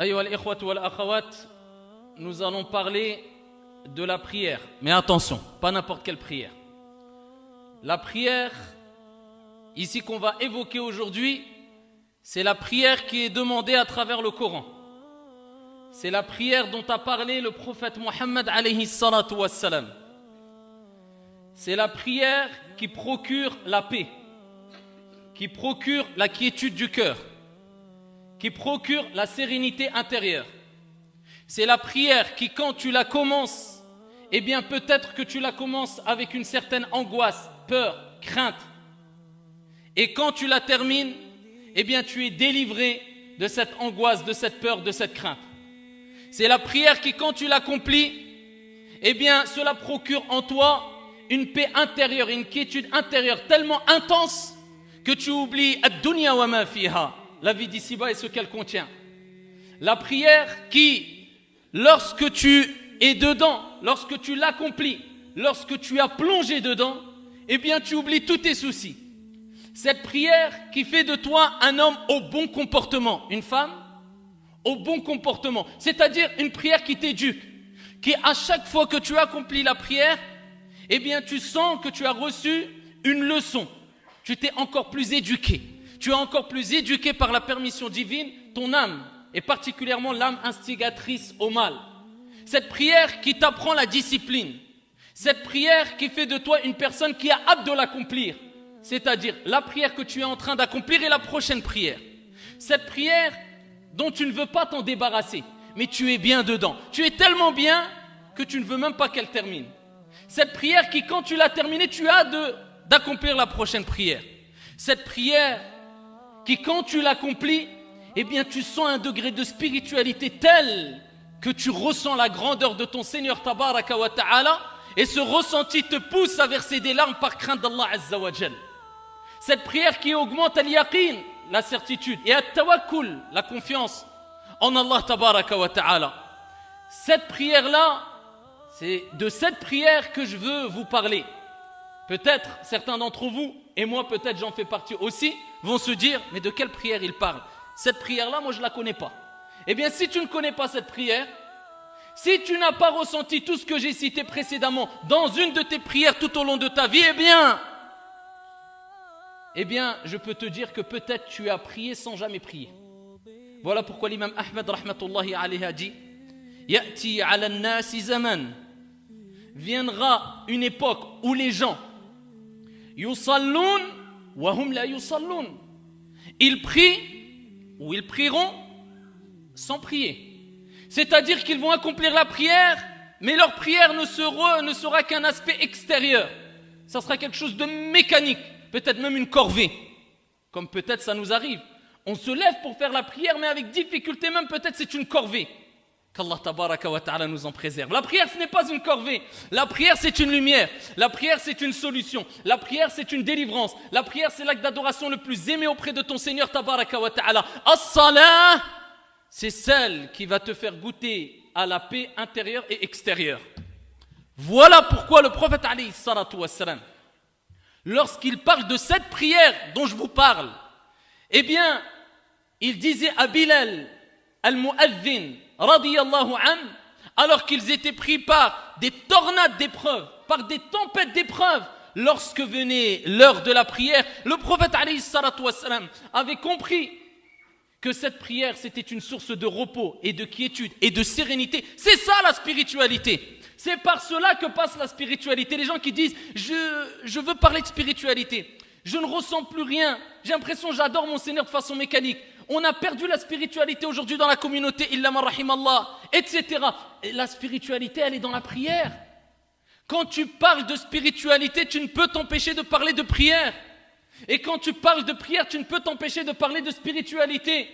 Ayyuha al-ikhwatu wal-akhawat, nous allons parler de la prière. Mais attention, pas n'importe quelle prière. La prière, ici qu'on va évoquer aujourd'hui, c'est la prière qui est demandée à travers le Coran. C'est la prière dont a parlé le prophète Mohammed alayhi salatu wassalam. C'est la prière qui procure la paix, qui procure la quiétude du cœur, qui procure la sérénité intérieure. C'est la prière qui, quand tu la commences, eh bien peut-être que tu la commences avec une certaine angoisse, peur, crainte. Et quand tu la termines, eh bien tu es délivré de cette angoisse, de cette peur, de cette crainte. C'est la prière qui, quand tu l'accomplis, eh bien cela procure en toi une paix intérieure, une quiétude intérieure tellement intense que tu oublies ad-dunya wa ma fiha, la vie d'ici-bas et ce qu'elle contient. La prière qui, lorsque tu es dedans, lorsque tu l'accomplis, lorsque tu as plongé dedans, eh bien tu oublies tous tes soucis. Cette prière qui fait de toi un homme au bon comportement, une femme au bon comportement, c'est-à-dire une prière qui t'éduque, qui à chaque fois que tu accomplis la prière, eh bien tu sens que tu as reçu une leçon, tu t'es encore plus éduqué, tu es encore plus éduqué par la permission divine, ton âme, et particulièrement l'âme instigatrice au mal. Cette prière qui t'apprend la discipline, cette prière qui fait de toi une personne qui a hâte de l'accomplir, c'est-à-dire la prière que tu es en train d'accomplir et la prochaine prière. Cette prière dont tu ne veux pas t'en débarrasser, mais tu es bien dedans. Tu es tellement bien que tu ne veux même pas qu'elle termine. Cette prière qui, quand tu l'as terminée, tu as d'accomplir la prochaine prière. Cette prière qui, quand tu l'accomplis, eh bien tu sens un degré de spiritualité tel que tu ressens la grandeur de ton Seigneur Tabaraka wa Ta'ala, et ce ressenti te pousse à verser des larmes par crainte d'Allah Azza wa Jal. Cette prière qui augmente al-yaqin, la certitude, et at-tawakkul, la confiance en Allah Tabaraka wa Ta'ala. Cette prière-là, c'est de cette prière que je veux vous parler. Peut-être certains d'entre vous, et moi peut-être j'en fais partie aussi, vont se dire, mais de quelle prière il parle? Cette prière-là, moi je ne la connais pas. Eh bien, si tu ne connais pas cette prière, si tu n'as pas ressenti tout ce que j'ai cité précédemment dans une de tes prières tout au long de ta vie, eh bien, je peux te dire que peut-être tu as prié sans jamais prier. Voilà pourquoi l'imam Ahmed rahmatullahi alayhi a dit Ya'ti ala an-nasi zaman, viendra une époque où les gens yusallun wa hum la yusallun, ils prient ou ils prieront sans prier. C'est-à-dire qu'ils vont accomplir la prière, mais leur prière ne sera qu'un aspect extérieur. Ça sera quelque chose de mécanique, peut-être même une corvée, comme peut-être ça nous arrive. On se lève pour faire la prière, mais avec difficulté même, peut-être c'est une corvée. Qu'Allah Tabaraka wa Ta'ala nous en préserve. La prière, ce n'est pas une corvée. La prière, c'est une lumière. La prière, c'est une solution. La prière, c'est une délivrance. La prière, c'est l'acte d'adoration le plus aimé auprès de ton Seigneur Tabaraka wa Ta'ala. As-salah, c'est celle qui va te faire goûter à la paix intérieure et extérieure. Voilà pourquoi le prophète alayhi salatu wassalam, lorsqu'il parle de cette prière dont je vous parle, eh bien, il disait à Bilal al-Mu'adhin radiyallahu an, alors qu'ils étaient pris par des tornades d'épreuves, par des tempêtes d'épreuves, lorsque venait l'heure de la prière, le prophète alayhi salatu wassalam avait compris que cette prière, c'était une source de repos et de quiétude et de sérénité. C'est ça la spiritualité. C'est par cela que passe la spiritualité. Les gens qui disent je veux parler de spiritualité, je ne ressens plus rien, j'ai l'impression que j'adore mon Seigneur de façon mécanique. On a perdu la spiritualité aujourd'hui dans la communauté, illa man rahimallah, etc. Et la spiritualité, elle est dans la prière. Quand tu parles de spiritualité, tu ne peux t'empêcher de parler de prière. Et quand tu parles de prière, tu ne peux t'empêcher de parler de spiritualité.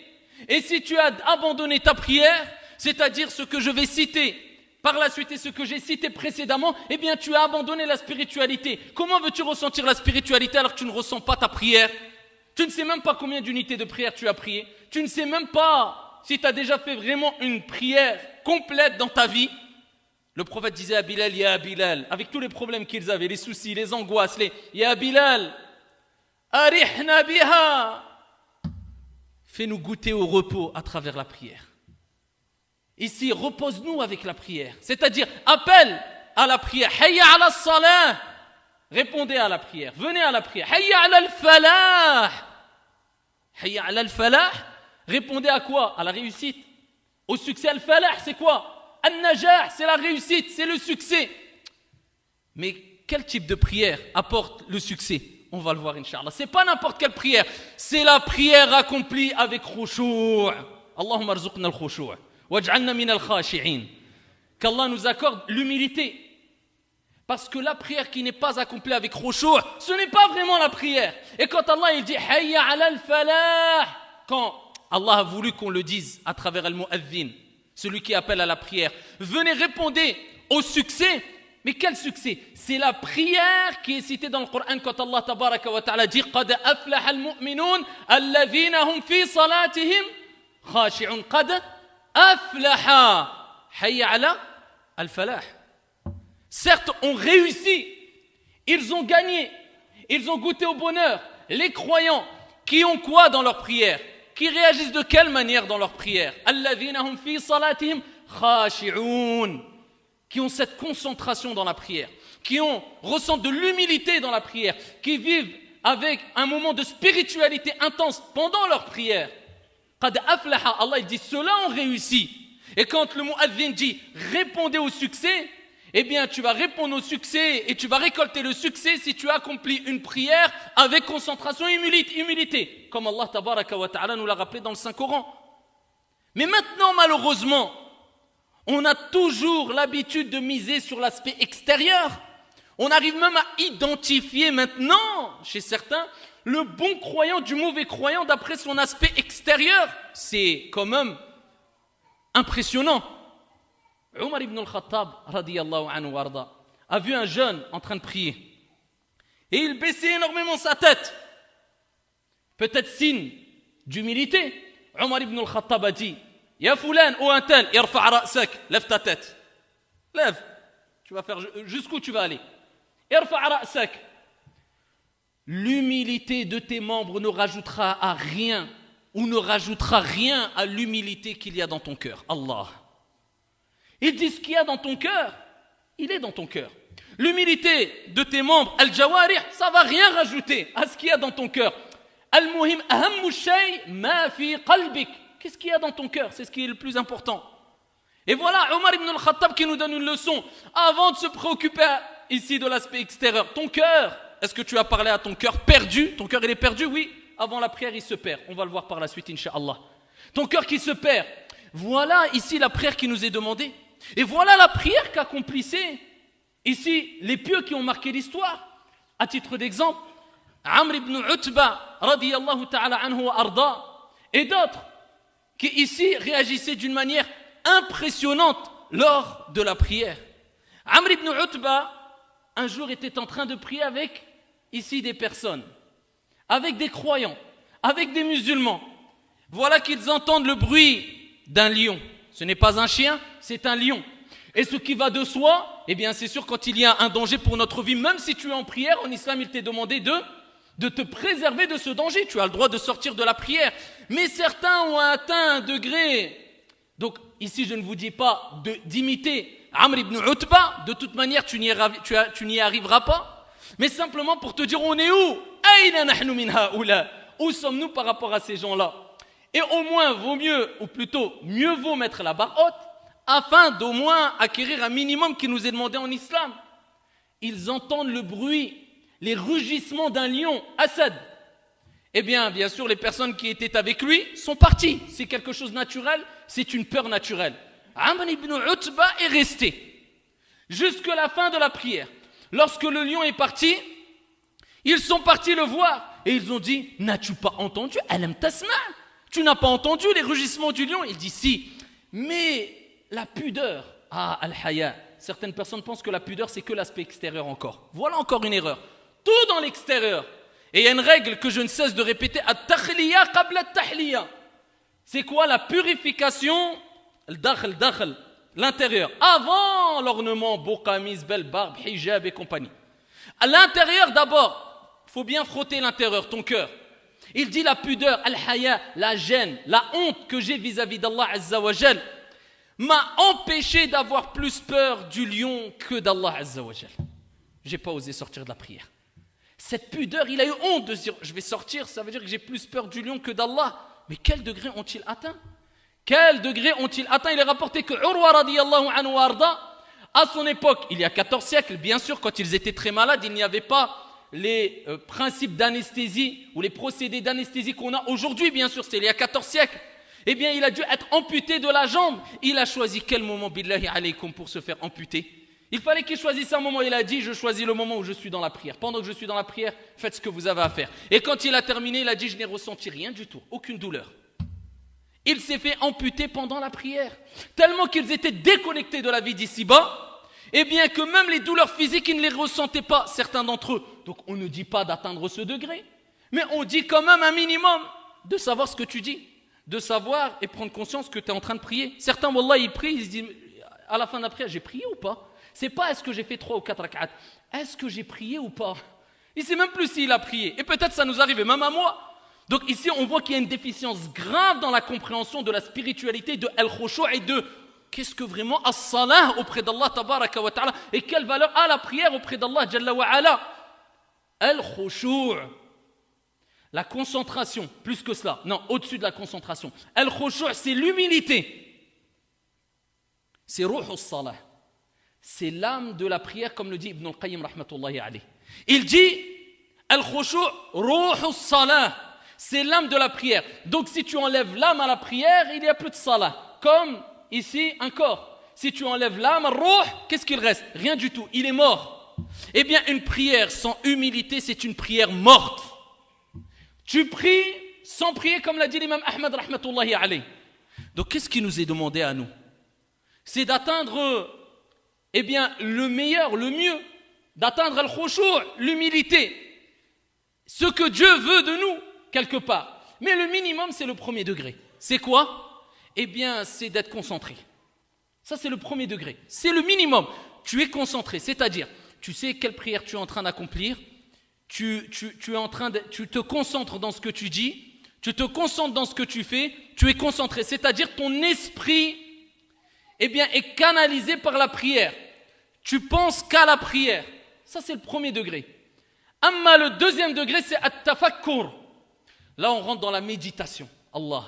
Et si tu as abandonné ta prière, c'est-à-dire ce que je vais citer par la suite et ce que j'ai cité précédemment, eh bien tu as abandonné la spiritualité. Comment veux-tu ressentir la spiritualité alors que tu ne ressens pas ta prière? Tu ne sais même pas combien d'unités de prière tu as prié. Tu ne sais même pas si tu as déjà fait vraiment une prière complète dans ta vie. Le prophète disait à Bilal, Ya Bilal, avec tous les problèmes qu'ils avaient, les soucis, les angoisses, Ya Bilal, Arihna biha, fais-nous goûter au repos à travers la prière. Ici, repose-nous avec la prière. C'est-à-dire, appelle à la prière. Hayya ala salah. Répondez à la prière. Venez à la prière. Hayya ala al-falah. Hayya ala al-falah. Répondez à quoi? À la réussite. Au succès. Al-falah, c'est quoi? Al-najah, c'est la réussite, c'est le succès. Mais quel type de prière apporte le succès? On va le voir, Inch'Allah. C'est pas n'importe quelle prière. C'est la prière accomplie avec khushu'. Allahumma arzuqna al-khushu'. Waj'alna min al-khashi'in. Qu'Allah nous accorde l'humilité. Parce que la prière qui n'est pas accomplie avec khushu', ce n'est pas vraiment la prière. Et quand Allah il dit hayya ala al-falah, quand Allah a voulu qu'on le dise à travers al-mu'adhin, celui qui appelle à la prière, venez répondez au succès. Mais quel succès? C'est la prière qui est citée dans le Coran quand Allah tabaraka wa ta'ala dit qad aflaha al-mu'minun alladhina hum fi salatihim khashi'un. Qad aflaha hayya ala al-falah. Certes, ont réussi, ils ont gagné, ils ont goûté au bonheur. Les croyants qui ont quoi dans leur prière? Qui réagissent de quelle manière dans leur prière? Alladhina hum fi salatihim khashi'un. Qui ont cette concentration dans la prière, qui ressentent de l'humilité dans la prière, qui vivent avec un moment de spiritualité intense pendant leur prière. Qad aflaha, Allah il dit ceux-là ont réussi. Et quand le mu'adhin dit répondez au succès, eh bien tu vas répondre au succès et tu vas récolter le succès si tu accomplis une prière avec concentration et humilité, comme Allah tabaraka wa ta'ala nous l'a rappelé dans le Saint-Coran. Mais maintenant malheureusement, on a toujours l'habitude de miser sur l'aspect extérieur. On arrive même à identifier maintenant, chez certains, le bon croyant du mauvais croyant d'après son aspect extérieur. C'est quand même impressionnant. Omar ibn al-Khattab, radiyallahu anhu warda, a vu un jeune en train de prier. Et il baissait énormément sa tête. Peut-être signe d'humilité. Omar ibn al-Khattab a dit, Ya Fulan ou un tel, irfa' ra'sak, lève ta tête. Lève. Tu vas faire jusqu'où tu vas aller. Irfa' ra'sak. L'humilité de tes membres ne rajoutera à rien ou ne rajoutera rien à l'humilité qu'il y a dans ton cœur. Allah. Il dit ce qu'il y a dans ton cœur, il est dans ton cœur. L'humilité de tes membres, al-jawarih, ça va rien rajouter à ce qu'il y a dans ton cœur. Al-muhim, ahammu shay ma fi qalbik. Qu'est-ce qu'il y a dans ton cœur? C'est ce qui est le plus important. Et voilà Omar ibn al-Khattab qui nous donne une leçon. Avant de se préoccuper ici de l'aspect extérieur, ton cœur, est-ce que tu as parlé à ton cœur perdu? Ton cœur il est perdu? Oui. Avant la prière il se perd. On va le voir par la suite Inch'Allah. Ton cœur qui se perd. Voilà ici la prière qui nous est demandée. Et voilà la prière qu'accomplissaient ici les pieux qui ont marqué l'histoire. À titre d'exemple, Amr ibn Utba radiyallahu ta'ala anhu wa arda et d'autres qui ici réagissaient d'une manière impressionnante lors de la prière. Amr ibn Utba, un jour, était en train de prier avec ici des personnes, avec des croyants, avec des musulmans. Voilà qu'ils entendent le bruit d'un lion. Ce n'est pas un chien, c'est un lion. Et ce qui va de soi, eh bien c'est sûr quand il y a un danger pour notre vie, même si tu es en prière, en islam il t'est demandé de te préserver de ce danger. Tu as le droit de sortir de la prière. Mais certains ont atteint un degré. Donc ici je ne vous dis pas d'imiter Amr ibn Utba. De toute manière tu n'y arriveras pas. Mais simplement pour te dire on est où? Aïna nahnu min haoula. Où sommes-nous par rapport à ces gens-là? Et au moins vaut mieux, ou plutôt mieux vaut mettre la barre haute, afin d'au moins acquérir un minimum qui nous est demandé en islam. Ils entendent le bruit, les rugissements d'un lion, Assad. Eh bien sûr, les personnes qui étaient avec lui sont parties. C'est quelque chose de naturel, c'est une peur naturelle. Amr ibn Utba est resté jusqu'à la fin de la prière. Lorsque le lion est parti, ils sont partis le voir et ils ont dit, n'as-tu pas entendu? Alam tasma'? Tu n'as pas entendu les rugissements du lion? Il dit si, mais la pudeur, al-haya. Certaines personnes pensent que la pudeur c'est que l'aspect extérieur encore. Voilà encore une erreur. Tout dans l'extérieur. Et il y a une règle que je ne cesse de répéter, at-takhliya qabla at-tahliya. C'est quoi la purification? Al-dakhl, l'intérieur. Avant l'ornement, beau camis, belle barbe, hijab et compagnie. À l'intérieur d'abord, il faut bien frotter l'intérieur, ton cœur. Il dit la pudeur, al-haya, la gêne, la honte que j'ai vis-à-vis d'Allah Azza wa Jal m'a empêché d'avoir plus peur du lion que d'Allah Azza wa Jal. J'ai pas osé sortir de la prière. Cette pudeur, il a eu honte de se dire, je vais sortir, ça veut dire que j'ai plus peur du lion que d'Allah. Mais quel degré ont-ils atteint? Quel degré ont-ils atteint? Il est rapporté que Urwa radiyallahu anhu arda, à son époque, il y a 14 siècles, bien sûr, quand ils étaient très malades, il n'y avait pas les principes d'anesthésie ou les procédés d'anesthésie qu'on a aujourd'hui, bien sûr, c'était il y a 14 siècles. Eh bien, il a dû être amputé de la jambe. Il a choisi quel moment, billahi alaykum, pour se faire amputer? Il fallait qu'il choisisse un moment. Il a dit, je choisis le moment où je suis dans la prière. Pendant que je suis dans la prière, faites ce que vous avez à faire. Et quand il a terminé, il a dit, je n'ai ressenti rien du tout, aucune douleur. Il s'est fait amputer pendant la prière. Tellement qu'ils étaient déconnectés de la vie d'ici-bas, et bien que même les douleurs physiques, ils ne les ressentaient pas, certains d'entre eux. Donc on ne dit pas d'atteindre ce degré, mais on dit quand même un minimum de savoir ce que tu dis, de savoir et prendre conscience que tu es en train de prier. Certains, wallah, ils prient, ils se disent, à la fin de la prière, j'ai prié ou pas? C'est pas est-ce que j'ai fait 3 ou 4 rak'at, est-ce que j'ai prié ou pas? Il ne sait même plus s'il a prié, et peut-être ça nous arrive, et même à moi. Donc ici, on voit qu'il y a une déficience grave dans la compréhension de la spiritualité, de al-khushu' et de qu'est-ce que vraiment as-salah auprès d'Allah tabaraka wa ta'ala, et quelle valeur a la prière auprès d'Allah jalla wa ala. Al-khushu', la concentration, plus que cela, non, au-dessus de la concentration. Al-khushu', c'est l'humilité. C'est ruh as-salah. C'est l'âme de la prière, comme le dit Ibn al-Qayyim rahmatullahi alayh. Il dit al-khushu' ruh as-salah. C'est l'âme de la prière. Donc si tu enlèves l'âme à la prière, il n'y a plus de salah. Comme ici, un corps. Si tu enlèves l'âme, ruh, qu'est-ce qu'il reste? Rien du tout, il est mort. Eh bien, une prière sans humilité, c'est une prière morte. Tu pries sans prier, comme l'a dit l'imam Ahmad rahmatullahi alayh. Donc qu'est-ce qui nous est demandé à nous? C'est d'atteindre, eh bien, le meilleur, le mieux. D'atteindre al-khushu', l'humilité. Ce que Dieu veut de nous, quelque part. Mais le minimum, c'est le premier degré. C'est quoi? Eh bien, c'est d'être concentré. Ça, c'est le premier degré. C'est le minimum. Tu es concentré, c'est-à-dire, tu sais quelle prière tu es en train d'accomplir, tu te concentres dans ce que tu dis, tu te concentres dans ce que tu fais, tu es concentré. C'est-à-dire, ton esprit, eh bien, est canalisé par la prière. Tu penses qu'à la prière. Ça, c'est le premier degré. Amma, le deuxième degré, c'est at-tafakkur. Là, on rentre dans la méditation. Allah.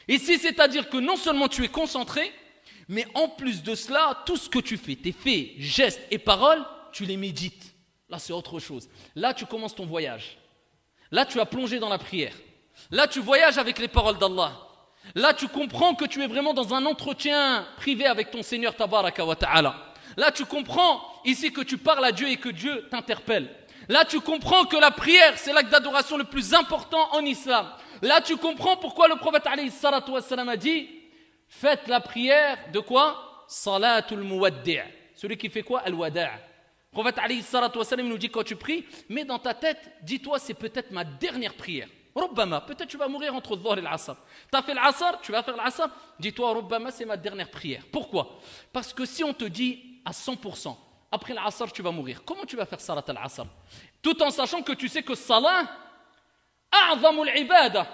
Ici, c'est-à-dire que non seulement tu es concentré, mais en plus de cela, tout ce que tu fais, tes faits, gestes et paroles, tu les médites. Là, c'est autre chose. Là, tu commences ton voyage. Là, tu as plongé dans la prière. Là, tu voyages avec les paroles d'Allah. Là, tu comprends que tu es vraiment dans un entretien privé avec ton Seigneur Tabaraka wa Ta'ala. Là, tu comprends ici que tu parles à Dieu et que Dieu t'interpelle. Là, tu comprends que la prière, c'est l'acte d'adoration le plus important en islam. Là, tu comprends pourquoi le prophète alayhi salatu wassalam a dit faites la prière de quoi? Salatul muwaddi'. Celui qui fait quoi? Al-wada'. Le prophète alayhi salatu wassalam nous dit quand tu pries, mets dans ta tête, dis-toi c'est peut-être ma dernière prière. Rubbama, peut-être tu vas mourir entre Dhuhr et l'Asr. Tu as fait l'Asr, tu vas faire l'Asr, dis-toi Rubbama c'est ma dernière prière. Pourquoi? Parce que si on te dit à 100%, après l'Asr, tu vas mourir. Comment tu vas faire Salat al-Asr? Tout en sachant que tu sais que Salah, a'zamul ibada,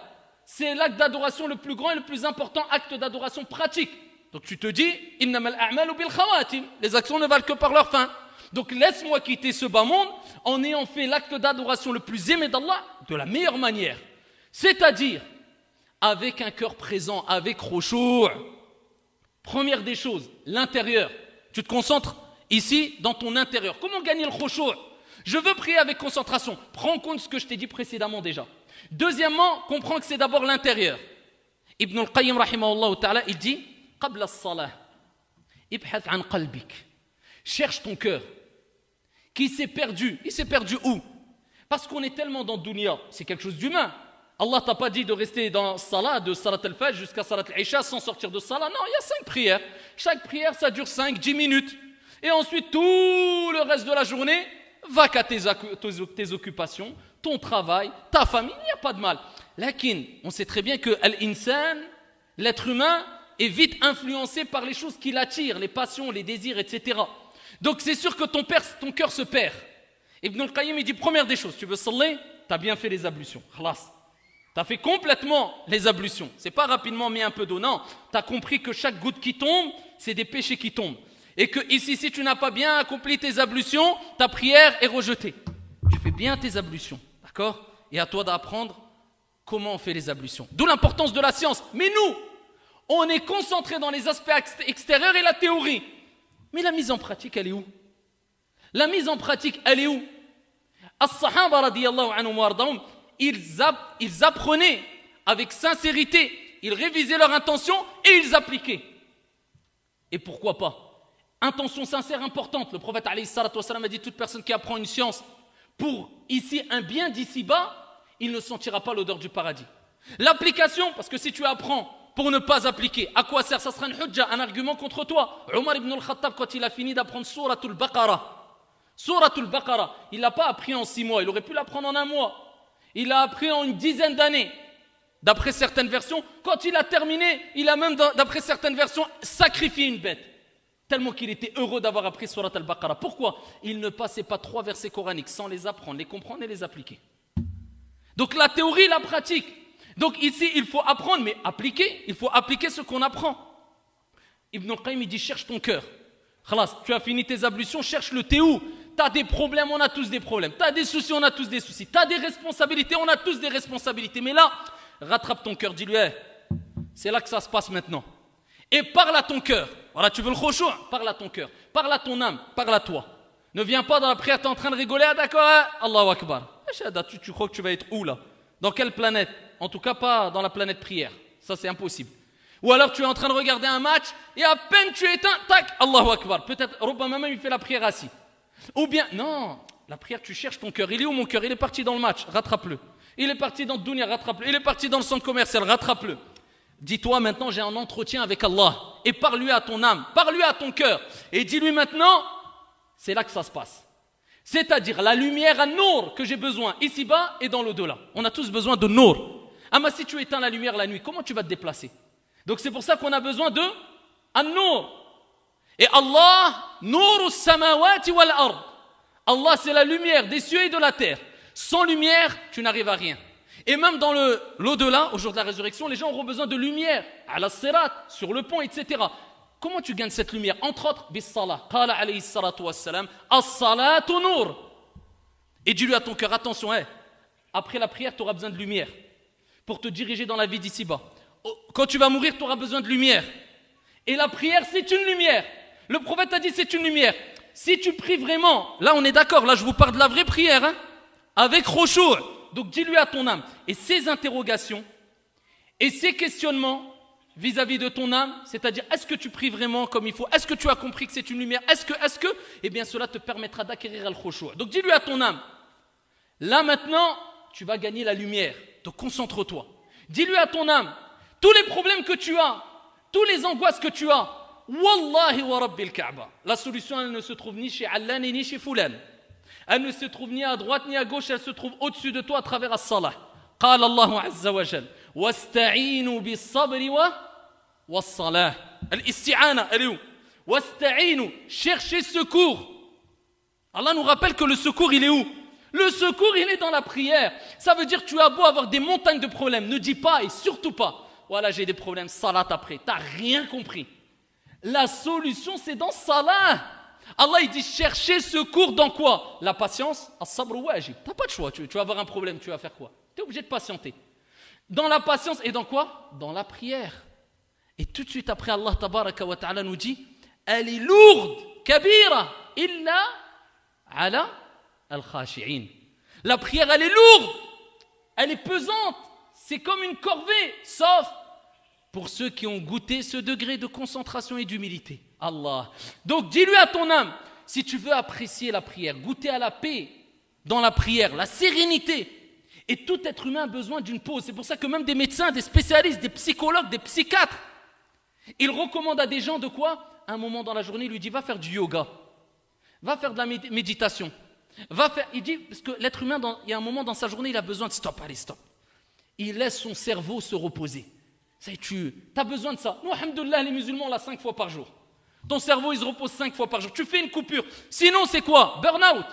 c'est l'acte d'adoration le plus grand et le plus important acte d'adoration pratique. Donc tu te dis, innamal a'malu bil khawatim, les actions ne valent que par leur fin. Donc laisse-moi quitter ce bas monde en ayant fait l'acte d'adoration le plus aimé d'Allah de la meilleure manière. C'est-à-dire, avec un cœur présent, avec khushu'. Première des choses, l'intérieur. Tu te concentres ici, dans ton intérieur. Comment gagner le khushu'? Je veux prier avec concentration. Prends en compte ce que je t'ai dit précédemment déjà. Deuxièmement, comprends que c'est d'abord l'intérieur. Ibn al-Qayyim rahimahullah ta'ala, il dit qabla as-salah ibhath an qalbik. Cherche ton cœur. Qui s'est perdu? Il s'est perdu où? Parce qu'on est tellement dans le dunya, c'est quelque chose d'humain. Allah t'a pas dit de rester dans salat, de salat al-fajr jusqu'à salat al-isha sans sortir de salat. Non, il y a 5 prières. Chaque prière, ça dure 5-10 minutes. Et ensuite, tout le reste de la journée, va qu'à tes occupations, ton travail, ta famille, il n'y a pas de mal. Lakin, on sait très bien que l'insan, l'être humain, est vite influencé par les choses qui l'attirent, les passions, les désirs, etc. Donc c'est sûr que ton cœur se perd. Ibn al-Qayyim, il dit, première des choses, tu veux saller, tu as bien fait les ablutions. Khlas. Tu as fait complètement les ablutions. C'est pas rapidement mis un peu d'eau, non. Tu as compris que chaque goutte qui tombe, c'est des péchés qui tombent. Et que ici, si tu n'as pas bien accompli tes ablutions, ta prière est rejetée. Tu fais bien tes ablutions, d'accord? Et à toi d'apprendre comment on fait les ablutions. D'où l'importance de la science. Mais nous, on est concentré dans les aspects extérieurs et la théorie. Mais la mise en pratique, elle est où? La mise en pratique, elle est où? As-Sahaba radiyallahu anhum wa ardahum, ils apprenaient avec sincérité, ils révisaient leur intention et ils appliquaient. Et pourquoi pas? Intention sincère importante. Le prophète alayhi salatu wa salam a dit toute personne qui apprend une science pour ici un bien d'ici-bas, il ne sentira pas l'odeur du paradis. L'application, parce que si tu apprends pour ne pas appliquer, à quoi sert? Ça sera une hujja, un argument contre toi. Omar ibn al-Khattab, quand il a fini d'apprendre Suratul Baqarah, il ne l'a pas appris en 6 mois, il aurait pu l'apprendre en 1 mois. Il l'a appris en une dizaine d'années. D'après certaines versions, quand il a terminé, il a même, d'après certaines versions, sacrifié une bête. Tellement qu'il était heureux d'avoir appris Surat al-Baqarah. Pourquoi? Il ne passait pas 3 versets coraniques sans les apprendre, les comprendre et les appliquer. Donc la théorie, la pratique. Donc ici, il faut apprendre, mais appliquer. Il faut appliquer ce qu'on apprend. Ibn al-Qayyim, il dit, cherche ton cœur. Khalas, tu as fini tes ablutions, cherche le t'es où? Tu as des problèmes, on a tous des problèmes. Tu as des soucis, on a tous des soucis. Tu as des responsabilités, on a tous des responsabilités. Mais là, rattrape ton cœur, dis-lui, hey, c'est là que ça se passe maintenant. Et parle à ton cœur. Voilà, tu veux le khushu', parle à ton cœur. Parle à ton âme, parle à toi. Ne viens pas dans la prière, tu es en train de rigoler, ah d'accord, Allahu Akbar. Tu crois que tu vas être où là? Dans quelle planète? En tout cas, pas dans la planète prière. Ça, c'est impossible. Ou alors, tu es en train de regarder un match et à peine tu es éteint, tac, Allahu Akbar. Peut-être, Robama même, il fait la prière assis. Ou bien, non, la prière, tu cherches ton cœur. Il est où mon cœur? Il est parti dans le match, rattrape-le. Il est parti dans le dunya, rattrape-le. Il est parti dans le centre commercial, rattrape-le. Dis-toi maintenant, j'ai un entretien avec Allah. Et parle-lui à ton âme, parle-lui à ton cœur. Et dis-lui maintenant, c'est là que ça se passe. C'est-à-dire la lumière à Nour que j'ai besoin, ici-bas et dans l'au-delà. On a tous besoin de Nour. Ah, mais si tu éteins la lumière la nuit, comment tu vas te déplacer? Donc c'est pour ça qu'on a besoin de An-Nour. Et Allah, Nourus samawati wal ard. Allah, c'est la lumière des cieux et de la terre. Sans lumière, tu n'arrives à rien. Et même dans l'au-delà, au jour de la résurrection, les gens auront besoin de lumière, à la sirat, sur le pont, etc. Comment tu gagnes cette lumière? Entre autres, bis-salah. Qala alayhi salatu wassalam, as-salatu nour. Et dis-lui à ton cœur, attention, après la prière, tu auras besoin de lumière pour te diriger dans la vie d'ici-bas. Quand tu vas mourir, tu auras besoin de lumière. Et la prière, c'est une lumière. Le prophète a dit, c'est une lumière. Si tu pries vraiment, là on est d'accord, là je vous parle de la vraie prière, avec khushu'. Donc dis-lui à ton âme. Et ces interrogations et ces questionnements vis-à-vis de ton âme, c'est-à-dire est-ce que tu pries vraiment comme il faut? Est-ce que tu as compris que c'est une lumière? Est-ce que eh bien cela te permettra d'acquérir le khushu'. Donc dis-lui à ton âme. Là maintenant, tu vas gagner la lumière. Donc concentre-toi. Dis-lui à ton âme, tous les problèmes que tu as, tous les angoisses que tu as, Wallahi wa Rabbil Kaaba, la solution elle ne se trouve ni chez Allah ni chez Fulan. Elle ne se trouve ni à droite ni à gauche, elle se trouve au-dessus de toi à travers as-salah. قال الله عز وجل واستعينوا بالصبر والصلاة. الاستعانة elle est où? واستعينوا, cherchez secours. Allah nous rappelle que le secours il est où? Le secours il est dans la prière. Ça veut dire que tu as beau avoir des montagnes de problèmes, ne dis pas et surtout pas voilà j'ai des problèmes, salat après, t'as rien compris. La solution c'est dans salat. Allah il dit chercher secours dans quoi? La patience, as-sabr wajib. T'as pas de choix, tu vas avoir un problème, tu vas faire quoi? Tu es obligé de patienter. Dans la patience et dans quoi? Dans la prière. Et tout de suite après Allah tabaraka wa ta'ala nous dit elle est lourde, kabira, illa ala al-khashi'in. La prière elle est lourde, elle est pesante, c'est comme une corvée, sauf pour ceux qui ont goûté ce degré de concentration et d'humilité. Allah. Donc dis-lui à ton âme, si tu veux apprécier la prière, goûter à la paix dans la prière, la sérénité, et tout être humain a besoin d'une pause. C'est pour ça que même des médecins, des spécialistes, des psychologues, des psychiatres, ils recommandent à des gens de quoi? Un moment dans la journée, il lui dit va faire du yoga, va faire de la méditation, il dit, parce que l'être humain, il y a un moment dans sa journée, il a besoin de stop, allez stop. Il laisse son cerveau se reposer. Ça, tu as besoin de ça. Nous, alhamdoulilah, les musulmans, on l'a 5 fois par jour. Ton cerveau, il se repose 5 fois par jour. Tu fais une coupure. Sinon, c'est quoi? Burn-out.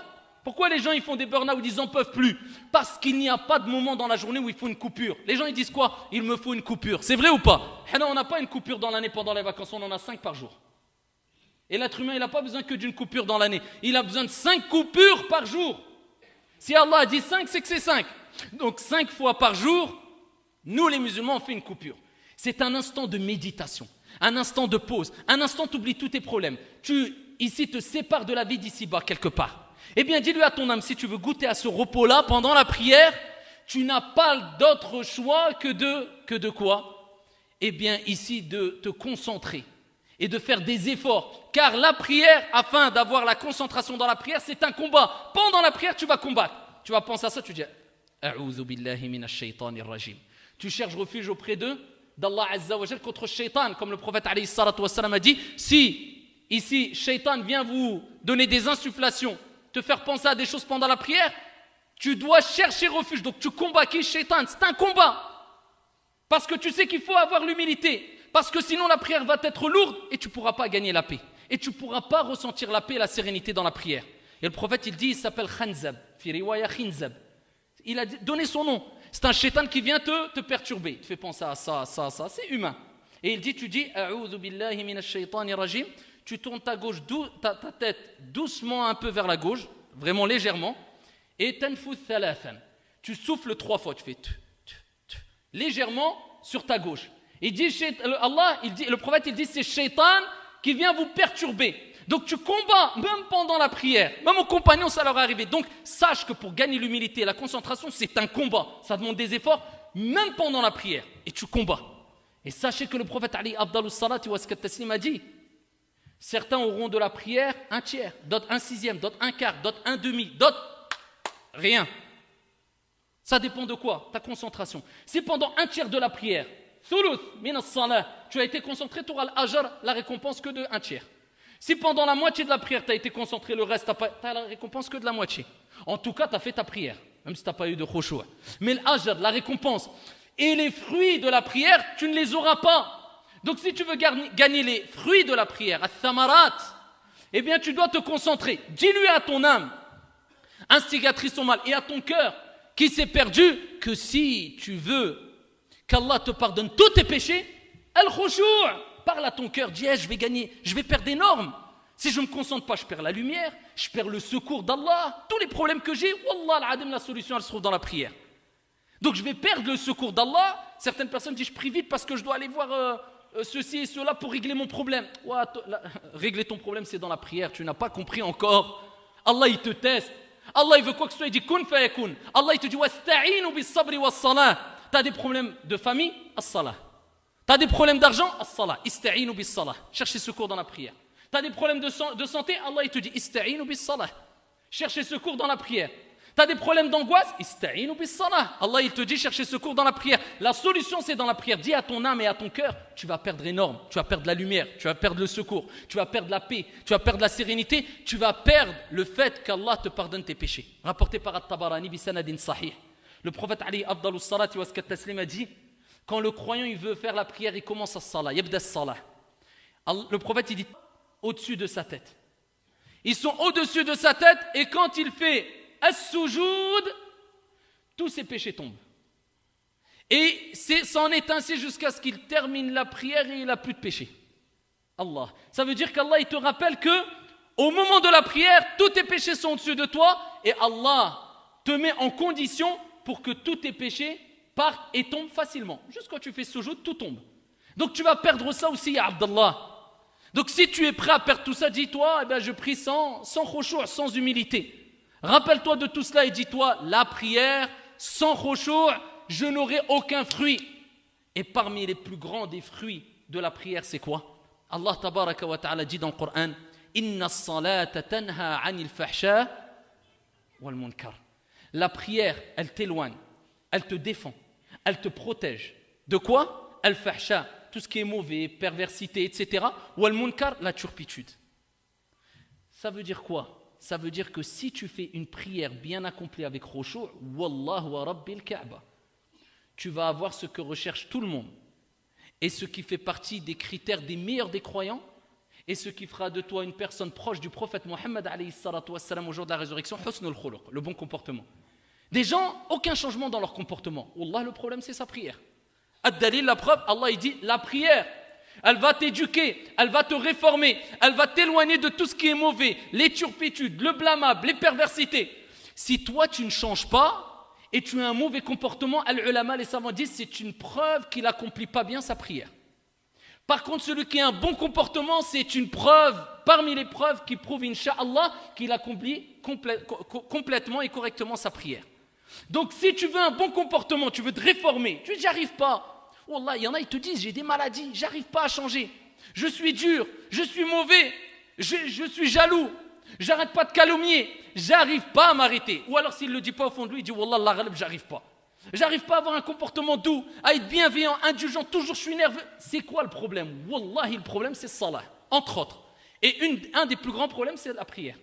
Pourquoi les gens ils font des burn-out, ils n'en peuvent plus? Parce qu'il n'y a pas de moment dans la journée où il faut une coupure. Les gens ils disent quoi? Il me faut une coupure. C'est vrai ou pas? On n'a pas une coupure dans l'année pendant les vacances, on en a 5 par jour. Et l'être humain il n'a pas besoin que d'une coupure dans l'année. Il a besoin de 5 coupures par jour. Si Allah a dit 5, c'est que c'est 5. Donc 5 fois par jour, nous les musulmans on fait une coupure. C'est un instant de méditation, un instant de pause, un instant tu oublies tous tes problèmes. Tu ici te sépares de la vie d'ici-bas quelque part. Eh bien dis-lui à ton âme, si tu veux goûter à ce repos-là pendant la prière, tu n'as pas d'autre choix que de quoi? Eh bien ici de te concentrer et de faire des efforts. Car la prière, afin d'avoir la concentration dans la prière, c'est un combat. Pendant la prière, tu vas combattre. Tu vas penser à ça, tu dis A'udhu billahi minash shaitanir rajim. Tu cherches refuge auprès d'Allah Azza wa Jal contre Shaitan, comme le prophète alayhi salatu wassalam a dit. Si ici Shaitan vient vous donner des insufflations, te faire penser à des choses pendant la prière, tu dois chercher refuge. Donc tu combats qui? Shaitan. C'est un combat. Parce que tu sais qu'il faut avoir l'humilité. Parce que sinon la prière va être lourde et tu ne pourras pas gagner la paix. Et tu ne pourras pas ressentir la paix et la sérénité dans la prière. Et le prophète il dit, il s'appelle Khanzab, fi riwaya Khinzab. Il a donné son nom. C'est un shaitan qui vient te perturber. Il te fait penser à ça, c'est humain. Et il dit, tu dis, A'udhu billahi minash shaitanir rajim. Tu tournes ta tête doucement un peu vers la gauche, vraiment légèrement. Et tanfuth thalathan. Tu souffles 3 fois, tu fais légèrement sur ta gauche. Il dit, le prophète il dit, c'est shaitan qui vient vous perturber. Donc tu combats même pendant la prière. Même aux compagnons ça leur est arrivé. Donc sache que pour gagner l'humilité et la concentration, c'est un combat. Ça demande des efforts même pendant la prière. Et tu combats. Et sachez que le prophète Ali Abdalus Salati wa Taslim a dit, certains auront de la prière 1/3, d'autres 1/6, d'autres 1/4, d'autres 1/2, d'autres rien. Ça dépend de quoi? Ta concentration. Si pendant 1/3 de la prière, tu as été concentré, tu auras l'ajr, la récompense que de 1/3. Si pendant la moitié de la prière, tu as été concentré, le reste, tu as la récompense que de la moitié. En tout cas, tu as fait ta prière, même si tu n'as pas eu de khushu'. Mais l'ajr, la récompense et les fruits de la prière, tu ne les auras pas. Donc si tu veux gagner les fruits de la prière, al-thamarat, eh bien tu dois te concentrer. Dis-lui à ton âme, instigatrice au mal, et à ton cœur, qui s'est perdu, que si tu veux qu'Allah te pardonne tous tes péchés, al-khushu', parle à ton cœur, dis je vais gagner, je vais perdre énorme. Si je ne me concentre pas, je perds la lumière, je perds le secours d'Allah. Tous les problèmes que j'ai, wallah al-adim, la solution elle se trouve dans la prière. Donc je vais perdre le secours d'Allah. Certaines personnes disent je prie vite parce que je dois aller voir ceci et cela pour régler mon problème. Ouais, régler ton problème c'est dans la prière, tu n'as pas compris encore. Allah il te teste. Allah il veut quoi que ce soit, il dit kun fayakun. Allah il te dit wasta'inu bis sabri was salah. Tu as des problèmes de famille, as-salah. Tu as des problèmes d'argent, as-salah. Ista'inu bis salah. Cherchez secours dans la prière. Tu as des problèmes de santé, Allah il te dit ista'inu bis salah. Cherchez secours dans la prière. Tu as des problèmes d'angoisse, ista'inu bis salah. Allah il te dit cherchez secours dans la prière. La solution c'est dans la prière. Dis à ton âme et à ton cœur, tu vas perdre énorme, tu vas perdre la lumière, tu vas perdre le secours, tu vas perdre la paix, tu vas perdre la sérénité, tu vas perdre le fait qu'Allah te pardonne tes péchés. Rapporté par At-Tabarani bi sanadin sahih. Le prophète Ali Abdalus Salati wa Taslim a dit, quand le croyant il veut faire la prière, il commence à salah, yabda salah. Le prophète il dit au-dessus de sa tête. Ils sont au-dessus de sa tête et quand il fait as-sujoud, tous ses péchés tombent. Et c'en est ainsi jusqu'à ce qu'il termine la prière et il n'a plus de péché. Allah. Ça veut dire qu'Allah il te rappelle que au moment de la prière, tous tes péchés sont au-dessus de toi et Allah te met en condition pour que tous tes péchés partent et tombent facilement. Juste quand tu fais sujoud, tout tombe. Donc tu vas perdre ça aussi, ya Abdallah. Donc si tu es prêt à perdre tout ça, dis-toi, eh bien, je prie sans khushu', sans humilité. Rappelle-toi de tout cela et dis-toi, la prière, sans khushu', je n'aurai aucun fruit. Et parmi les plus grands des fruits de la prière, c'est quoi? Allah tabaraka wa ta'ala dit dans le Coran, Inna as-salata tanha 'anil fahsha wal munkar. La prière, elle t'éloigne, elle te défend, elle te protège. De quoi? Al-fahsha, tout ce qui est mauvais, perversité, etc. Ou al-munkar, la turpitude. Ça veut dire quoi? Ça veut dire que si tu fais une prière bien accomplie avec khushu', wallahu wa rabbil ka'ba, tu vas avoir ce que recherche tout le monde et ce qui fait partie des critères des meilleurs des croyants Et ce qui fera de toi une personne proche du prophète Mohammed alayhi salatu wassalam au jour de la résurrection, husnul khuluq, le bon comportement. Des gens, aucun changement dans leur comportement. Wallah, le problème c'est sa prière. Ad-dalil, la preuve, Allah il dit, la prière, elle va t'éduquer, elle va te réformer, elle va t'éloigner de tout ce qui est mauvais, les turpitudes, le blâmable, les perversités. Si toi tu ne changes pas et tu as un mauvais comportement, al-ulama, les savants disent, c'est une preuve qu'il n'accomplit pas bien sa prière. Par contre, celui qui a un bon comportement, c'est une preuve, parmi les preuves qui prouvent, incha'Allah, qu'il accomplit complètement et correctement sa prière. Donc, si tu veux un bon comportement, tu veux te réformer, tu dis, j'y arrive pas. Wallah, il y en a, ils te disent, j'ai des maladies, j'arrive pas à changer. Je suis dur, je suis mauvais, je suis jaloux, j'arrête pas de calomnier, j'arrive pas à m'arrêter. Ou alors, s'il le dit pas au fond de lui, il dit, Wallah, Allah ghalib, j'arrive pas. J'arrive pas à avoir un comportement doux, à être bienveillant, indulgent, toujours je suis nerveux. C'est quoi le problème? Wallahi, le problème c'est salah, entre autres. Et un des plus grands problèmes, c'est la prière.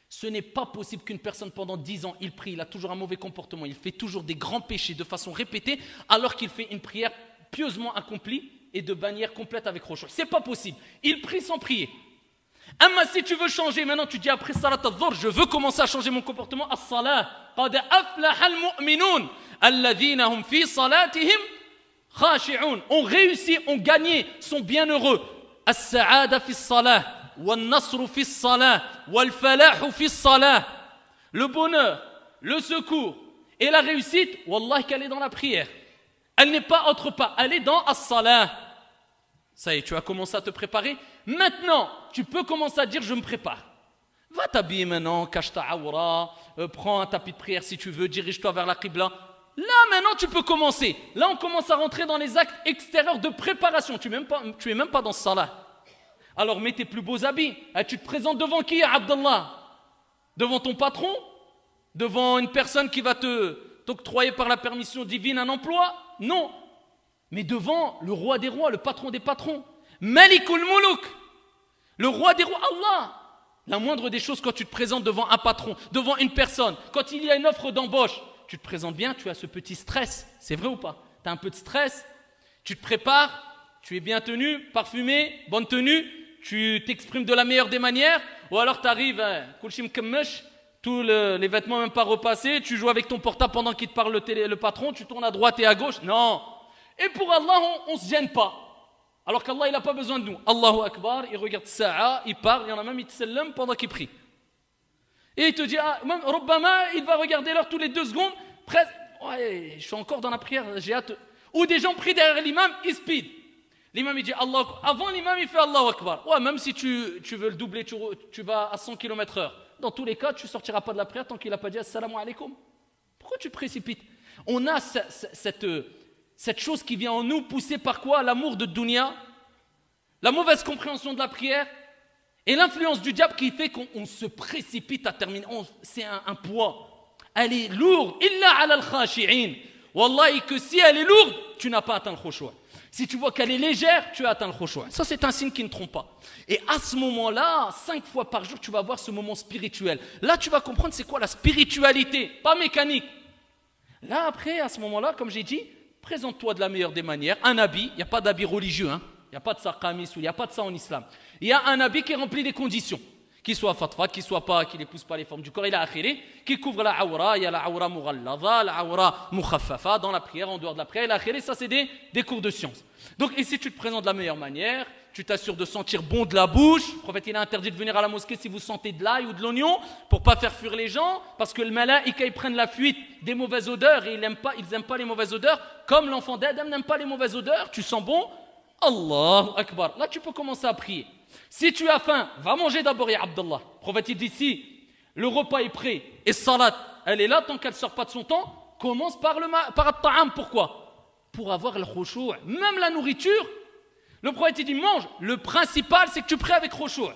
Ce n'est pas possible qu'une personne pendant 10 ans, il prie, il a toujours un mauvais comportement, il fait toujours des grands péchés de façon répétée, alors qu'il fait une prière pieusement accomplie et de manière complète avec khushu'. C'est pas possible. Il prie sans prier. Amma si tu veux changer, maintenant tu dis après salat al-dhuhr, je veux commencer à changer mon comportement, as-salah, qad aflaha al-mu'minun, alladhina hum fi salatihim khashi'un. On réussit, on gagne, sont bienheureux. As-sa'ada fi as-salah, wal-nasru fi as-salah, wal-falahu fi as-salah. Le bonheur, le secours et la réussite, wallah qu'elle est dans la prière. Elle n'est pas autre part, elle est dans as-salah. Ça y est, tu as commencé à te préparer. Maintenant, tu peux commencer à dire je me prépare. Va t'habiller maintenant, cache ta awra, prends un tapis de prière si tu veux, dirige-toi vers la qibla. Là maintenant tu peux commencer. Là on commence à rentrer dans les actes extérieurs de préparation. Tu es même pas dans ce salat. Alors mets tes plus beaux habits. Et tu te présentes devant qui, Abdallah? Devant ton patron? Devant une personne qui va t'octroyer par la permission divine un emploi? Non. Mais devant le roi des rois, le patron des patrons, Malikul Muluk, le roi des rois, Allah. La moindre des choses quand tu te présentes devant un patron, devant une personne, quand il y a une offre d'embauche, tu te présentes bien, tu as ce petit stress, c'est vrai ou pas? Tu as un peu de stress, tu te prépares, tu es bien tenu, parfumé, bonne tenue, tu t'exprimes de la meilleure des manières, ou alors tu arrives, kulshim kammesh, tous les vêtements même pas repassés, tu joues avec ton portable pendant qu'il te parle le patron, tu tournes à droite et à gauche, non. Et pour Allah, on ne se gêne pas. Alors qu'Allah, il n'a pas besoin de nous. Allahu Akbar, il regarde Sa'a, il parle, il y en a même, il te sallam pendant qu'il prie. Et il te dit, même Rubbama, il va regarder l'heure tous les 2 secondes, presque, ouais, je suis encore dans la prière, j'ai hâte. Ou des gens prient derrière l'imam, ils speed. L'imam, il dit Allah Akbar. Avant l'imam, il fait Allahu Akbar. Ouais, même si tu veux le doubler, tu vas à 100 km/h. Dans tous les cas, tu ne sortiras pas de la prière tant qu'il n'a pas dit Assalamu alaikum. Pourquoi tu précipites? On a cette chose qui vient en nous, poussée par quoi? L'amour de dunya, la mauvaise compréhension de la prière et l'influence du diable qui fait qu'on se précipite à terminer. C'est un poids. Elle est lourde. Illa ala al-khashi'in. Wallahi que si elle est lourde, tu n'as pas atteint le khushu'. Si tu vois qu'elle est légère, tu as atteint le khushu'. Ça, c'est un signe qui ne trompe pas. Et à ce moment-là, 5 fois par jour, tu vas voir ce moment spirituel. Là, tu vas comprendre c'est quoi la spiritualité, pas mécanique. Là, après, à ce moment-là, comme j'ai dit, présente-toi de la meilleure des manières. Un habit, il n'y a pas d'habit religieux, hein. Il n'y a pas de ça qamis, il n'y a pas de ça en islam. Il y a un habit qui remplit les conditions. Qu'il soit fatfa, qu'il soit pas, qu'il n'épouse pas les formes du corps, il a akhiri, qui couvre la awra, il y a la awra mughallada, la awra mukhaffafa, dans la prière, en dehors de la prière, il a akhiri, ça c'est des cours de sciences. Donc ici tu te présentes de la meilleure manière, tu t'assures de sentir bon de la bouche. Le prophète il a interdit de venir à la mosquée si vous sentez de l'ail ou de l'oignon, pour pas faire fuir les gens, parce que le malaïka ils prennent la fuite des mauvaises odeurs et ils n'aiment pas les mauvaises odeurs, comme l'enfant d'Adam n'aime pas les mauvaises odeurs, tu sens bon, Allahu Akbar. Là tu peux commencer à prier. Si tu as faim, va manger d'abord, ya Abdallah. Le prophète il dit si le repas est prêt et salat, elle est là tant qu'elle ne sort pas de son temps, commence par at-ta'am. Pourquoi? Pour avoir le khushu'. Même la nourriture, le prophète il dit mange. Le principal c'est que tu pries avec khushu'.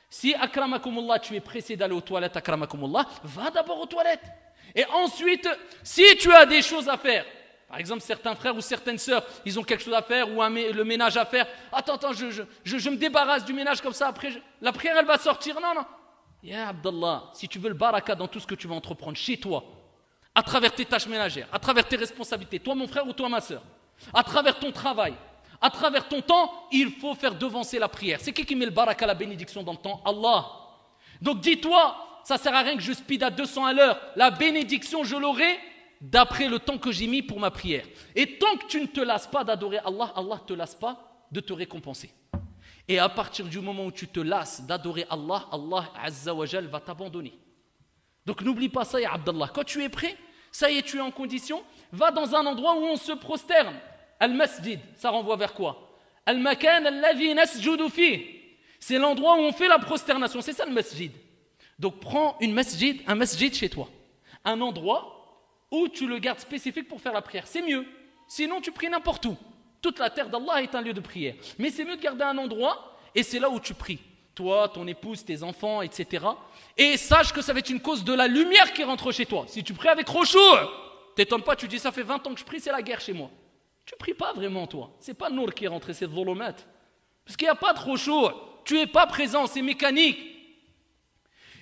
Si akramakumullah, tu es pressé d'aller aux toilettes, akramakumullah, va d'abord aux toilettes. Et ensuite, si tu as des choses à faire, par exemple, certains frères ou certaines sœurs, ils ont quelque chose à faire ou le ménage à faire. Attends, je me débarrasse du ménage comme ça, après, la prière, elle va sortir. Non. Ya Abdallah, si tu veux le baraka dans tout ce que tu vas entreprendre chez toi, à travers tes tâches ménagères, à travers tes responsabilités, toi mon frère ou toi ma sœur, à travers ton travail, À travers ton temps, il faut faire devancer la prière. C'est qui met le baraka, la bénédiction dans le temps? Allah. Donc dis-toi, ça ne sert à rien que je speed à 200 à l'heure. La bénédiction, je l'aurai d'après le temps que j'ai mis pour ma prière. Et tant que tu ne te lasses pas d'adorer Allah, Allah ne te lasse pas de te récompenser. Et à partir du moment où tu te lasses d'adorer Allah, Allah Azza wa Jal va t'abandonner. Donc n'oublie pas ça, ya Abdallah. Quand tu es prêt, ça y est, tu es en condition, va dans un endroit où on se prosterne. Al-Masjid, ça renvoie vers quoi? Al-Makan alladhi nasjudu fih. C'est l'endroit où on fait la prosternation, c'est ça le masjid. Donc prends un masjid chez toi. Un endroit où tu le gardes spécifique pour faire la prière. C'est mieux. Sinon tu pries n'importe où. Toute la terre d'Allah est un lieu de prière. Mais c'est mieux de garder un endroit et c'est là où tu pries. Toi, ton épouse, tes enfants, etc. Et sache que ça va être une cause de la lumière qui rentre chez toi. Si tu pries avec khushu', t'étonnes pas, tu dis ça fait 20 ans que je prie, c'est la guerre chez moi. Tu pries pas vraiment toi. C'est pas Nour qui est rentré, c'est Dhulumat. Parce qu'il n'y a pas de khushu'. Tu n'es pas présent, c'est mécanique.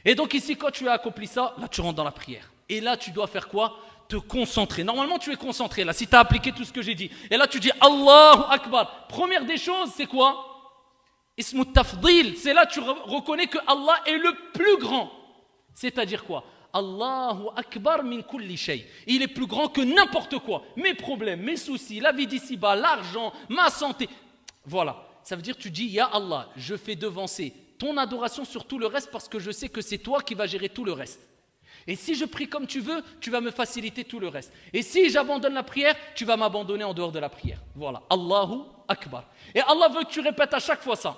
Et donc ici, quand tu as accompli ça, là tu rentres dans la prière. Et là tu dois faire quoi? Te concentrer. Normalement tu es concentré là, si tu as appliqué tout ce que j'ai dit. Et là tu dis Allahu Akbar. Première des choses, c'est quoi? Ismu tafdil. C'est là que tu reconnais que Allah est le plus grand. C'est-à-dire quoi? Allahu Akbar min kulli shay. Il est plus grand que n'importe quoi. Mes problèmes, mes soucis, la vie d'ici-bas, l'argent, ma santé. Voilà. Ça veut dire tu dis Ya Allah, je fais devancer ton adoration sur tout le reste parce que je sais que c'est toi qui vas gérer tout le reste. Et si je prie comme tu veux, tu vas me faciliter tout le reste. Et si j'abandonne la prière, tu vas m'abandonner en dehors de la prière. Voilà. Allahu Akbar. Et Allah veut que tu répètes à chaque fois ça.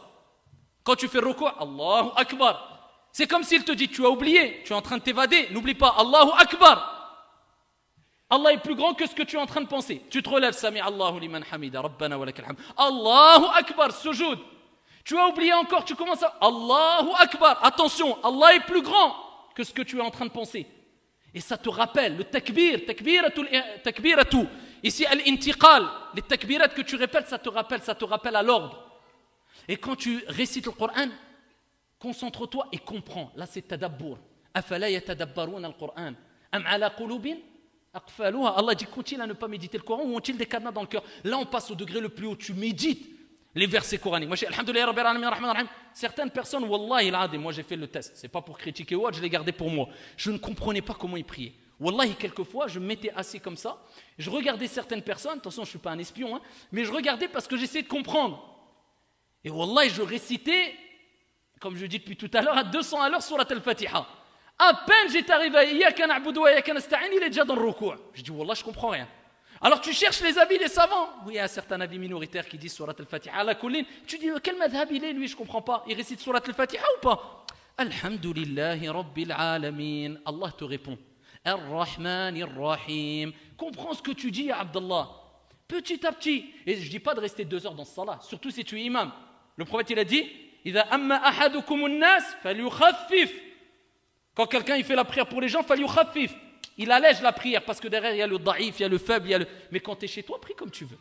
Quand tu fais ruku', Allahu Akbar. C'est comme s'il te dit, tu as oublié, tu es en train de t'évader, n'oublie pas, Allahu Akbar. Allah est plus grand que ce que tu es en train de penser. Tu te relèves, Sami Allahu liman hamida, Rabbana wa lakal hamd. Allahu Akbar, sujoud. Tu as oublié encore, tu commences à Allahu Akbar. Attention, Allah est plus grand que ce que tu es en train de penser. Et ça te rappelle, le takbir, takbiratu. Ici, al-intiqal, les takbirat que tu répètes, ça te rappelle à l'ordre. Et quand tu récites le Coran, concentre-toi et comprends. Là, c'est tadabbur. Afala yatadabbaruna al-Qur'an. Am ala qulubin aqfaluha. Allah dit, continue à ne pas méditer le Coran ou ont-ils des cadenas dans le cœur? Là, on passe au degré le plus haut. Tu médites les versets coraniques. Moi, alhamdoulilah, rabbil alamin, rahman rahim. Certaines personnes, wallahi al-adim, moi j'ai fait le test. C'est pas pour critiquer ou autre, je l'ai gardé pour moi. Je ne comprenais pas comment ils priaient. Wallahi, quelquefois, je me mettais assis comme ça. Je regardais certaines personnes. Attention, je ne suis pas un espion, hein, mais je regardais parce que j'essayais de comprendre. Et wallahi, je récitais, comme je dis depuis tout à l'heure, à 200 à l'heure surat al-Fatiha. À peine j'étais arrivé à Iyyaka na'budu wa iyyaka nasta'in, il est déjà dans le ruku'. Je dis wallah, je comprends rien. Alors tu cherches les avis des savants. Oui, il y a certains avis minoritaires qui disent surat al-Fatiha à la colline. Tu dis quel madhab il est lui, je comprends pas. Il récite surat al-Fatiha ou pas? Alhamdulillahi rabbil alamin. Allah te répond. Ar-Rahman ar-Rahim. Comprends ce que tu dis, Abdallah. Petit à petit. Et je dis pas de rester 2 heures dans ce salat, surtout si tu es imam. Le prophète il a dit Idha amma ahadukum an-nas falyukhaffif. Quand quelqu'un il fait la prière pour les gens, falyukhaffif. Il allège la prière parce que derrière il y a le daïf, il y a le faible, mais quand tu es chez toi, prie comme tu veux.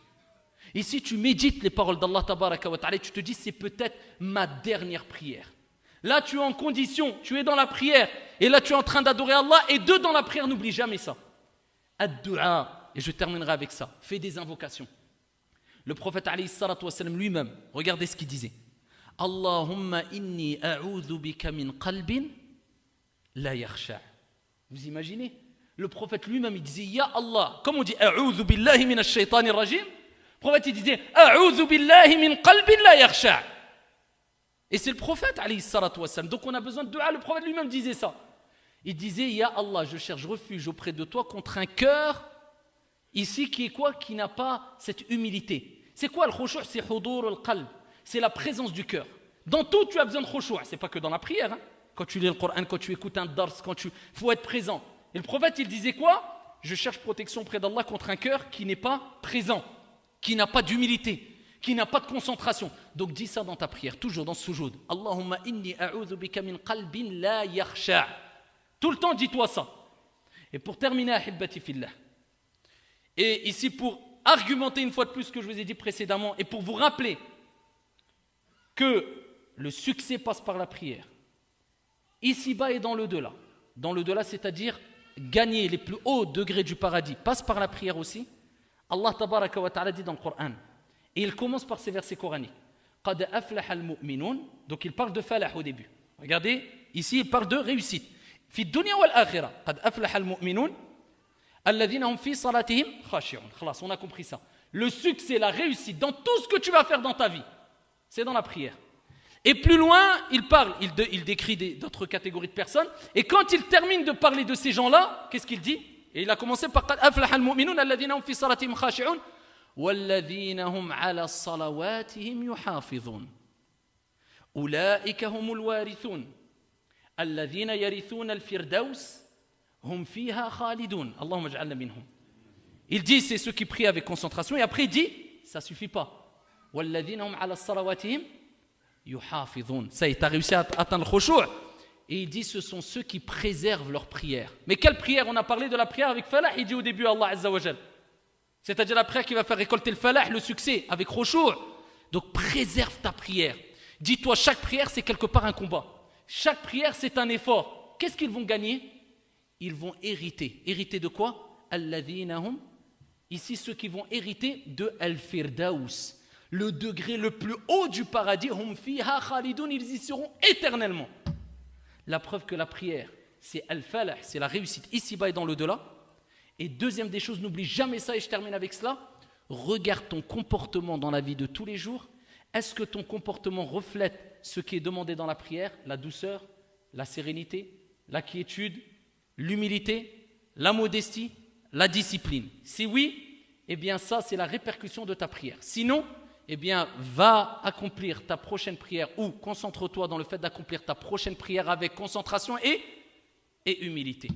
Ici tu médites les paroles d'Allah tabaraka wa ta'ala, tu te dis c'est peut-être ma dernière prière. Là tu es en condition, tu es dans la prière et là tu es en train d'adorer Allah et dans la prière, n'oublie jamais ça. Ad-du'a, et je terminerai avec ça. Fais des invocations. Le prophète alayhi salatu wa sallam lui-même, regardez ce qu'il disait. Allahumma inni a'udhu bika min qalbin la yakhsha. Vous imaginez? Le prophète lui-même il disait Ya Allah, comme on dit A'udhu billahi minash shaitanir rajim. Le prophète il disait A'udhu billahi min qalbin la yakhsha. Et c'est le prophète alayhi salatu wassalam. Donc on a besoin de dua. Le prophète lui-même disait ça. Il disait Ya Allah, je cherche refuge auprès de toi contre un cœur ici qui est quoi? Qui n'a pas cette humilité. C'est quoi le khushu'? C'est hudur al-qalb. C'est la présence du cœur. Dans tout tu as besoin de khushu'. C'est pas que dans la prière, hein. Quand tu lis le Coran, quand tu écoutes un dars, faut être présent. Et le prophète, il disait quoi? Je cherche protection auprès d'Allah contre un cœur qui n'est pas présent, qui n'a pas d'humilité, qui n'a pas de concentration. Donc dis ça dans ta prière, toujours dans ce sujoud. Allahumma inni a'udhu bika min qalbin la yakhsha. Tout le temps, dis-toi ça. Et pour terminer, ahibbati fillah. Et ici, pour argumenter une fois de plus ce que je vous ai dit précédemment, et pour vous rappeler que le succès passe par la prière. Ici-bas et dans le delà. Dans le delà, c'est-à-dire gagner les plus hauts degrés du paradis, passe par la prière aussi. Allah tabaraka wa ta'ala dit dans le Coran Et il commence par ces versets coraniques. Qad aflaha al-mu'minun. Donc il parle de falah au début. Regardez, ici il parle de réussite. Fi dunya wal akhirah. Qad aflaha al-mu'minun. Alladhina hum fi salatihim khashi'un. Khalas, on a compris ça. Le succès, la réussite dans tout ce que tu vas faire dans ta vie, c'est dans la prière. Et plus loin, il décrit d'autres catégories de personnes. Et quand il termine de parler de ces gens-là, qu'est-ce qu'il dit? Et il a commencé par Qad aflaha al-mu'minun alladhina hum fi salatihim khashi'un walladhina hum 'ala salawatihim yuhafizun. Ulaika humul warithun alladhina yarithuna al-firdaws hum fiha khalidun. Allahumma ij'alna minhum. Il dit c'est ceux qui prient avec concentration et après il dit ça suffit pas. Walladhina hum 'ala salawatihim yuhafizun. Ça y est, tu as réussi à atteindre le khushu'. Et il dit ce sont ceux qui préservent leur prière. Mais quelle prière? On a parlé de la prière avec falah, il dit au début Allah Azza wa Jal. C'est-à-dire la prière qui va faire récolter le falah, le succès, avec khushu'. Donc préserve ta prière. Dis-toi, chaque prière c'est quelque part un combat. Chaque prière c'est un effort. Qu'est-ce qu'ils vont gagner? Ils vont hériter. Hériter de quoi? Alladhina hum. Ici ceux qui vont hériter de al-firdaus. Le degré le plus haut du paradis, hum fiha khalidun, ils y seront éternellement. La preuve que la prière, c'est al-falah, c'est la réussite ici-bas et dans l'au-delà. Et deuxième des choses, n'oublie jamais ça et je termine avec cela. Regarde ton comportement dans la vie de tous les jours. Est-ce que ton comportement reflète ce qui est demandé dans la prière? La douceur, la sérénité, la quiétude, l'humilité, la modestie, la discipline. Si oui, eh bien ça c'est la répercussion de ta prière. Sinon, eh bien, va accomplir ta prochaine prière ou concentre-toi dans le fait d'accomplir ta prochaine prière avec concentration et humilité.